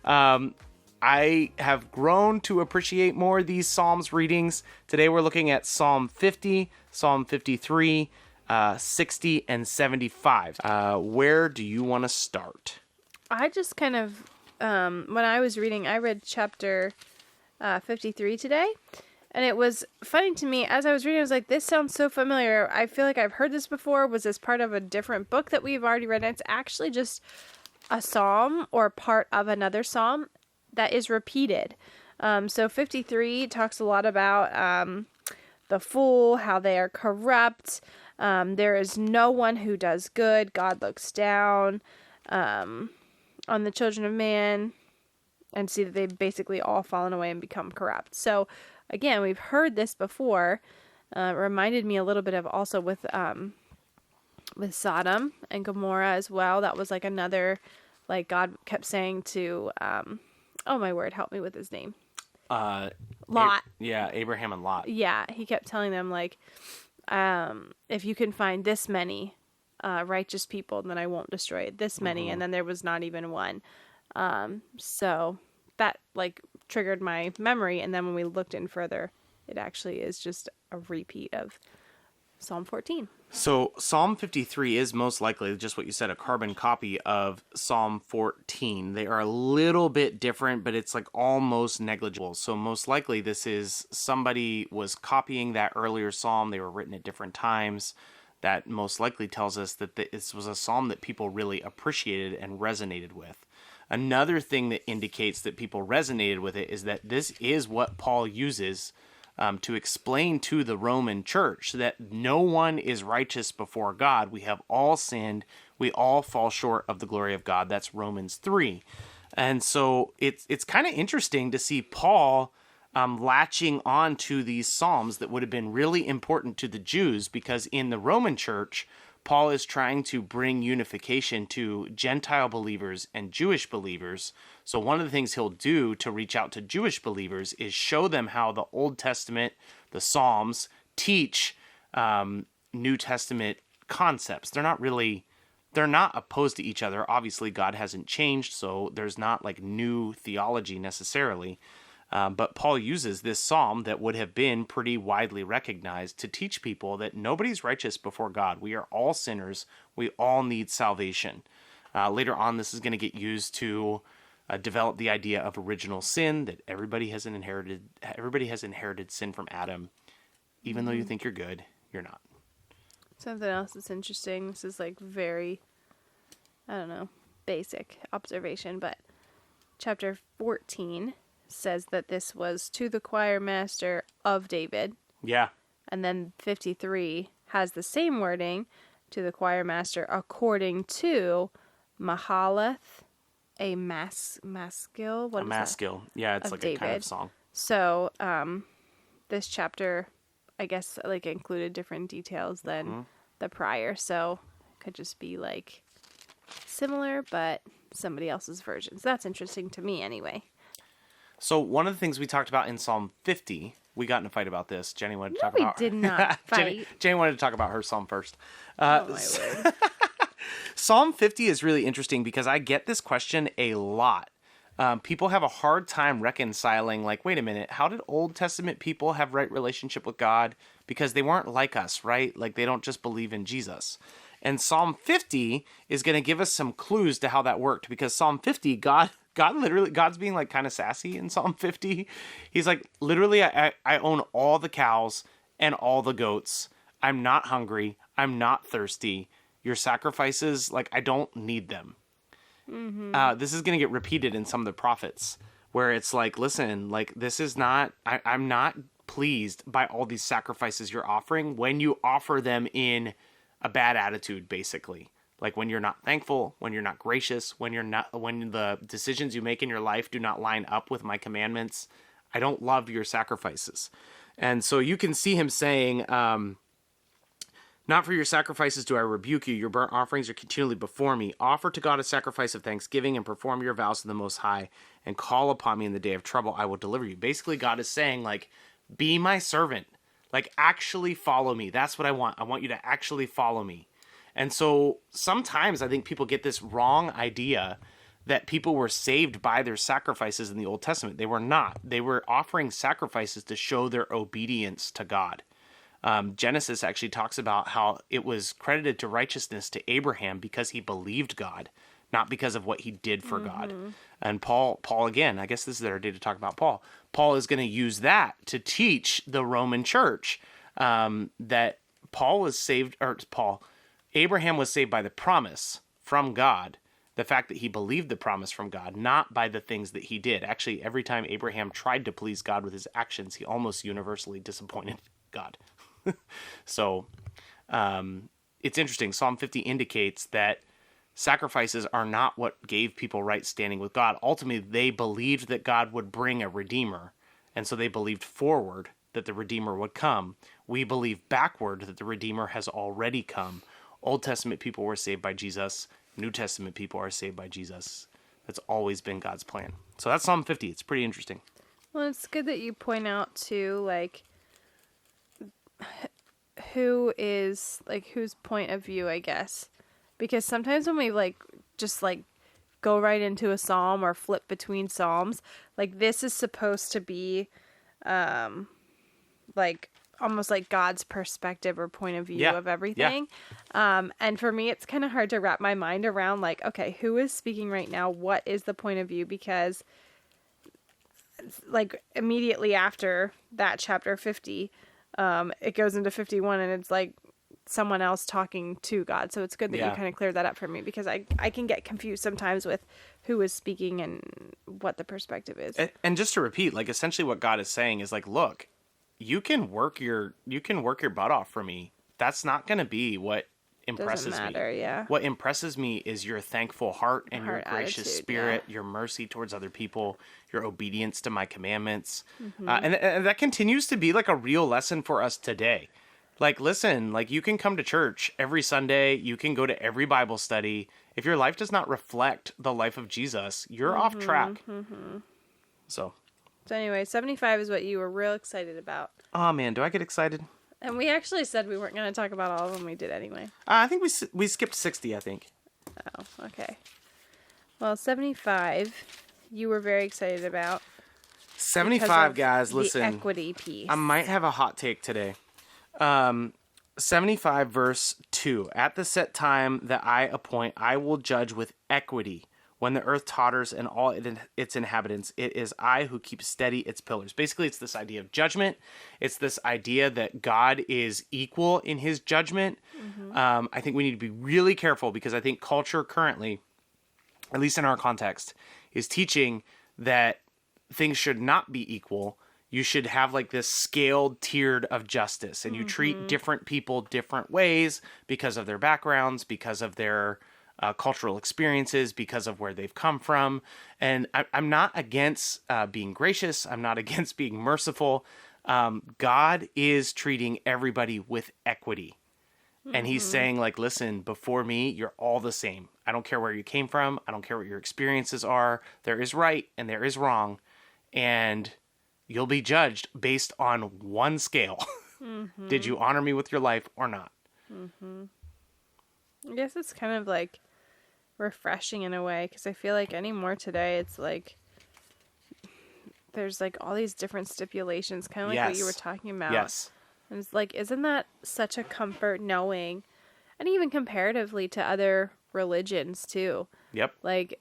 I have grown to appreciate more of these Psalms readings. Today we're looking at Psalm 50, Psalm 53, 60, and 75. Where do you want to start? I just kind of, when I was reading, I read chapter 53 today. And it was funny to me, as I was reading, I was like, this sounds so familiar. I feel like I've heard this before. Was this part of a different book that we've already read? And it's actually just a psalm or part of another psalm that is repeated. So 53 talks a lot about the fool, how they are corrupt. There is no one who does good. God looks down on the children of man and see that they've basically all fallen away and become corrupt. So again, we've heard this before. It reminded me a little bit of also with Sodom and Gomorrah as well. That was like another, like God kept saying to, oh my word, help me with his name. Lot. Abraham and Lot. Yeah, he kept telling them like, if you can find this many righteous people, then I won't destroy this many. And then there was not even one. So that like triggered my memory. And then when we looked in further, it actually is just a repeat of Psalm 14. So Psalm 53 is most likely just what you said, a carbon copy of Psalm 14. They are a little bit different, but it's like almost negligible. So most likely this is somebody was copying that earlier psalm. They were written at different times. That most likely tells us that this was a psalm that people really appreciated and resonated with. Another thing that indicates that people resonated with it is that this is what Paul uses to explain to the Roman church that no one is righteous before God. We have all sinned. We all fall short of the glory of God. That's Romans 3. And so it's kind of interesting to see Paul latching on to these psalms that would have been really important to the Jews, because in the Roman church, Paul is trying to bring unification to Gentile believers and Jewish believers. So one of the things he'll do to reach out to Jewish believers is show them how the Old Testament, the Psalms, teach New Testament concepts. They're not opposed to each other. Obviously, God hasn't changed, so there's not like new theology necessarily. But Paul uses this psalm that would have been pretty widely recognized to teach people that nobody's righteous before God. We are all sinners. We all need salvation. Later on, this is going to get used to develop the idea of original sin, that everybody has inherited sin from Adam. Even though you think you're good, you're not. Something else that's interesting. This is like very, basic observation, but chapter 14 says that this was to the choir master of David. Yeah. And then 53 has the same wording, to the choir master according to Mahalath, a maskil. What a is maskil. That? Yeah, it's of like David. A kind of song. So this chapter, I guess, like included different details than the prior. So it could just be like similar, but somebody else's version. So that's interesting to me anyway. So one of the things we talked about in Psalm 50, we got in a fight about this. Jenny wanted to talk about. We did not fight. Jenny wanted to talk about her psalm first. Oh my word. Psalm 50 is really interesting because I get this question a lot. People have a hard time reconciling, like, wait a minute, how did Old Testament people have right relationship with God? Because they weren't like us, right? Like, they don't just believe in Jesus. And Psalm 50 is going to give us some clues to how that worked, because Psalm 50, God's being like kind of sassy in Psalm 50. He's like, literally, I own all the cows and all the goats. I'm not hungry. I'm not thirsty. Your sacrifices, like, I don't need them. Mm-hmm. This is going to get repeated in some of the prophets, where it's like, listen, like, this is not, I'm not pleased by all these sacrifices you're offering when you offer them in a bad attitude, basically. Like when you're not thankful, when you're not gracious, when the decisions you make in your life do not line up with my commandments. I don't love your sacrifices. And so you can see him saying, not for your sacrifices do I rebuke you. Your burnt offerings are continually before me. Offer to God a sacrifice of thanksgiving and perform your vows to the Most High, and call upon me in the day of trouble. I will deliver you. Basically, God is saying, like, be my servant. Like, actually follow me. That's what I want. I want you to actually follow me. And so sometimes I think people get this wrong idea that people were saved by their sacrifices in the Old Testament. They were not. They were offering sacrifices to show their obedience to God. Genesis actually talks about how it was credited to righteousness to Abraham because he believed God, not because of what he did for God. And Paul again, I guess this is our day to talk about Paul. Paul is going to use that to teach the Roman church that Abraham was saved by the promise from God, the fact that he believed the promise from God, not by the things that he did. Actually, every time Abraham tried to please God with his actions, he almost universally disappointed God. So it's interesting. Psalm 50 indicates that sacrifices are not what gave people right standing with God. Ultimately, they believed that God would bring a redeemer, and so they believed forward that the redeemer would come. We believe backward that the redeemer has already come. Old Testament people were saved by Jesus. New Testament people are saved by Jesus. That's always been God's plan. So that's Psalm 50. It's pretty interesting. Well, it's good that you point out too, like, whose point of view, I guess. Because sometimes when we just go right into a psalm or flip between psalms, like this is supposed to be almost like God's perspective or point of view of everything. And for me, it's kind of hard to wrap my mind around, like, okay, who is speaking right now? What is the point of view? Because like immediately after that chapter 50, it goes into 51 and it's like someone else talking to God. So it's good that you kind of cleared that up for me, because I can get confused sometimes with who is speaking and what the perspective is. And just to repeat, like essentially what God is saying is like, look, you can work your butt off for me. That's not going to be what impresses Doesn't matter, me. yeah. What impresses me is your thankful heart and your gracious attitude, spirit, your mercy towards other people, your obedience to my commandments. And that continues to be like a real lesson for us today. Like, listen, like you can come to church every Sunday. You can go to every Bible study. If your life does not reflect the life of Jesus, you're off track. So anyway, 75 is what you were real excited about. Oh man, do I get excited? And we actually said we weren't going to talk about all of them. We did anyway. I think we skipped 60, I think. Oh, okay. Well, 75, you were very excited about. 75, guys, listen. The equity piece. I might have a hot take today. 75 verse 2. At the set time that I appoint, I will judge with equity. When the earth totters and all its inhabitants, it is I who keep steady its pillars. Basically, it's this idea of judgment. It's this idea that God is equal in his judgment. I think we need to be really careful, because I think culture currently, at least in our context, is teaching that things should not be equal. You should have like this scaled tiered of justice, and you treat different people different ways because of their backgrounds, because of their cultural experiences, because of where they've come from. And I'm not against being gracious. I'm not against being merciful. God is treating everybody with equity. And he's saying, like, listen, before me, you're all the same. I don't care where you came from. I don't care what your experiences are. There is right and there is wrong. And you'll be judged based on one scale. Did you honor me with your life or not? I guess it's kind of like refreshing in a way, because I feel like anymore today it's like there's like all these different stipulations, kind of like what you were talking about. Yes. And it's like, isn't that such a comfort knowing, and even comparatively to other religions too? Yep. Like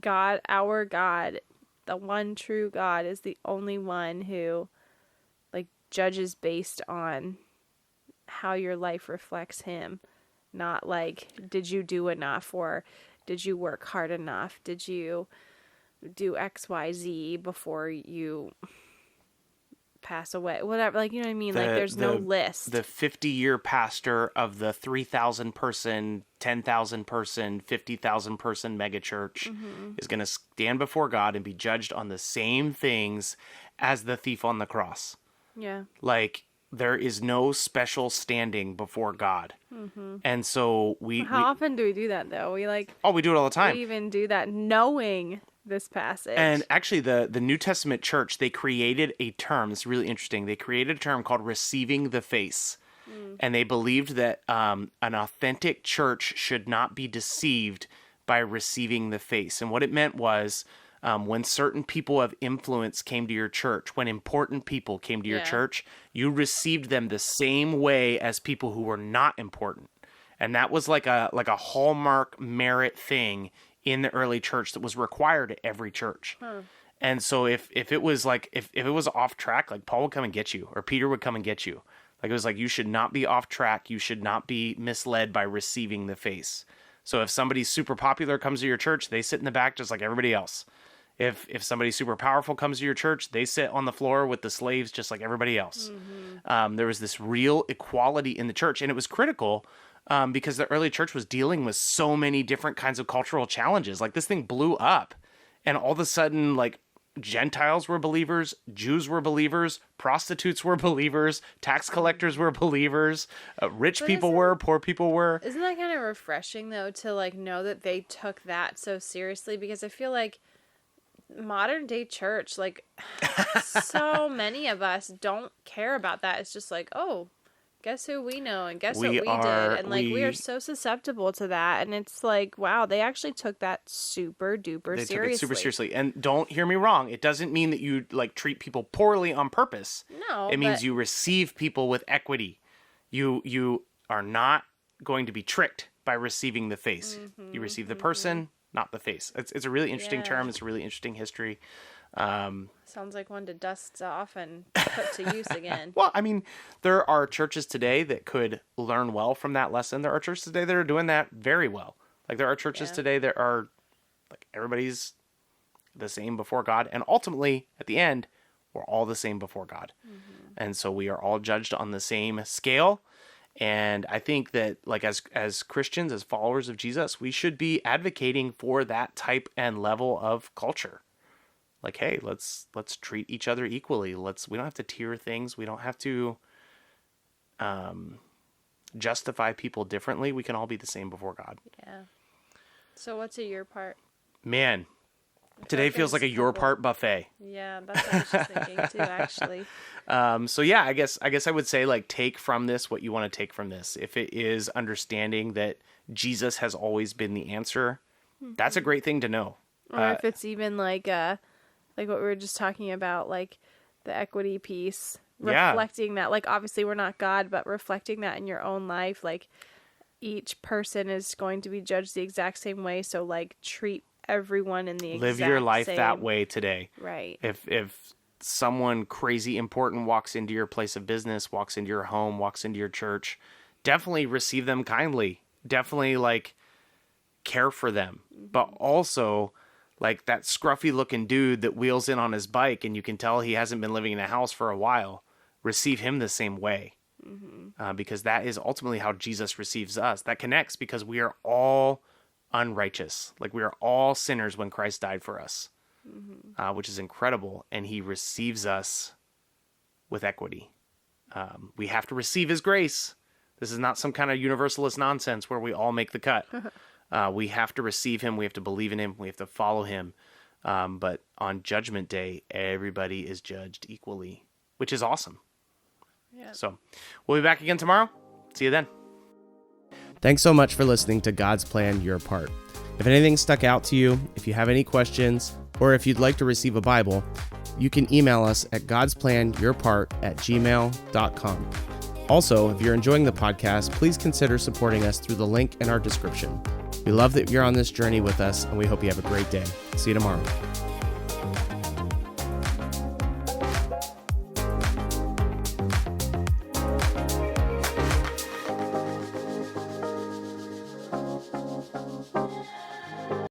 God, our God, the one true God, is the only one who like judges based on how your life reflects him. Not like, did you do enough, or did you work hard enough? Did you do X, Y, Z before you pass away? Whatever, like, you know what I mean? Like, there's no list. The 50-year pastor of the 3,000 person, 10,000 person, 50,000 person megachurch is going to stand before God and be judged on the same things as the thief on the cross. Yeah. Like, there is no special standing before God. And so How often do we do that, though? We we do it all the time. We even do that knowing this passage. And actually, the New Testament church, they created a term. It's really interesting. They created a term called receiving the face. And they believed that an authentic church should not be deceived by receiving the face. And what it meant was when certain people of influence came to your church, when important people came to your church, you received them the same way as people who were not important. And that was like a hallmark merit thing in the early church that was required at every church. And so if it was like, if it was off track, like Paul would come and get you, or Peter would come and get you. Like it was like, you should not be off track. You should not be misled by receiving the face. So if somebody super popular comes to your church, they sit in the back just like everybody else. If somebody super powerful comes to your church, they sit on the floor with the slaves just like everybody else. There was this real equality in the church, and it was critical because the early church was dealing with so many different kinds of cultural challenges. Like this thing blew up, and all of a sudden, like, Gentiles were believers, Jews were believers, prostitutes were believers, tax collectors were believers, rich people were, poor people were. Isn't that kind of refreshing, though, to like know that they took that so seriously? Because I feel like modern day church, like so many of us don't care about that. It's just like, oh, guess who we know and guess what we did. And like we are so susceptible to that. And it's like, wow, they actually took that super duper seriously. They took it super seriously. And don't hear me wrong. It doesn't mean that you like treat people poorly on purpose. No. It means you receive people with equity. You are not going to be tricked by receiving the face. You receive the person, not the face. It's a really interesting term. It's a really interesting history. Sounds like one to dust off and put to use again. Well, I mean, there are churches today that could learn well from that lesson. There are churches today that are doing that very well. Like there are churches today that are like everybody's the same before God, and ultimately at the end we're all the same before God. And so we are all judged on the same scale. And I think that like as Christians, as followers of Jesus, we should be advocating for that type and level of culture. Like, hey, let's treat each other equally. We don't have to tier things. We don't have to justify people differently. We can all be the same before God. Yeah. So what's a your part? Man, today feels like a your part buffet. Yeah, that's what I was just thinking too, actually. So yeah, I guess I would say like take from this what you want to take from this. If it is understanding that Jesus has always been the answer, that's a great thing to know. Or if it's even like what we were just talking about, like the equity piece, reflecting that, like obviously we're not God, but reflecting that in your own life, like each person is going to be judged the exact same way. So like treat everyone in the exact same. Live your life that way today. Right. If someone crazy important walks into your place of business, walks into your home, walks into your church, definitely receive them kindly. Definitely like care for them, but also like that scruffy looking dude that wheels in on his bike and you can tell he hasn't been living in a house for a while, receive him the same way. Because that is ultimately how Jesus receives us. That connects because we are all unrighteous. Like we are all sinners when Christ died for us, which is incredible. And he receives us with equity. We have to receive his grace. This is not some kind of universalist nonsense where we all make the cut. We have to receive him. We have to believe in him. We have to follow him. But on Judgment Day, everybody is judged equally, which is awesome. Yeah. So we'll be back again tomorrow. See you then. Thanks so much for listening to God's Plan, Your Part. If anything stuck out to you, if you have any questions, or if you'd like to receive a Bible, you can email us at godsplанyourpart@gmail.com. Also, if you're enjoying the podcast, please consider supporting us through the link in our description. We love that you're on this journey with us, and we hope you have a great day. See you tomorrow.